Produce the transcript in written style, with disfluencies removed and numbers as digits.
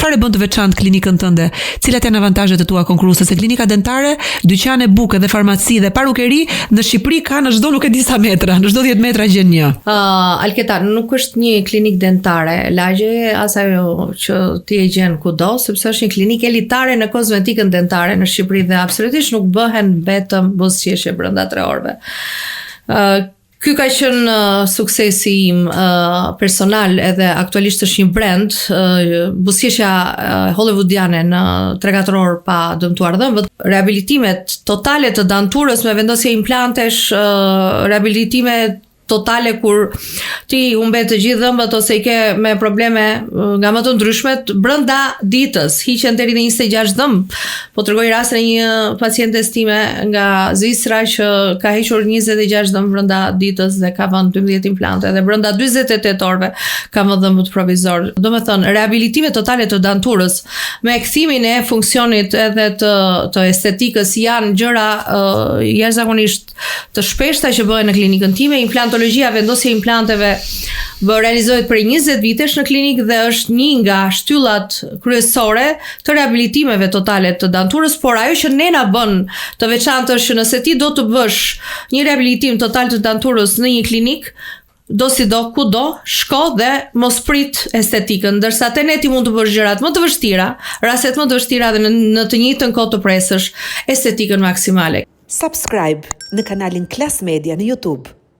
Çfarë bën të veçantë klinikën tënde? Cilat janë avantazhet e tua konkurruese? Se klinika dentare, dyqane buke dhe farmaci dhe parukeri në Shqipëri ka në çdo nuk e di sa metra, në çdo 10 metra gjen një. Alketa, nuk është një klinik dentare, lagje as ajo që ti e gjen kudo, sepse është një klinik elitare në kozmetikën dentare në Shqipëri dhe absolutisht nuk bëhen vetëm buzëqeshje brenda 3 orëve. Ky ka qenë suksesi im personal edhe aktualisht është një brand, buzëqeshja hollywoodiane në 3-4 orë pa dëmtuar dhëmbët, rehabilitimet totale të danturës me vendosje implantesh, rehabilitime totale kur ti humbet të gjithë dhëmbët ose i ke me probleme nga më të ndryshmet brenda ditës, hiqen deri në 26 dhëmb. Po tregoj rastin e një pacientes time nga Zvicra që ka hequr 26 dhëmb brenda ditës dhe ka vënë 12 implante dhe brenda 48 orëve ka vënë dhëmbët provizor. Domethënë, rehabilitime totale të danturës me kthimin e funksionit edhe të estetikës janë gjëra jashtëzakonisht të shpeshta që bëhen në klinikën time. Implantologjia, vendosja e implanteve realizohet për 20 vitesh në klinikë dhe është një nga shtyllat kryesore të rehabilitimeve totale të danturës, por ajo që ne na bën të veçantë është që nëse ti do të bësh një rehabilitim total të danturës në një klinikë, do si do, ku do, shko dhe mos prit estetikën, ndërsa te ne ti mund të bësh gjërat më të vështira, rastet më të vështira dhe në të njëjtën kohë të presësh estetikën maksimale. Subscribe në kanalin Klas Media në YouTube.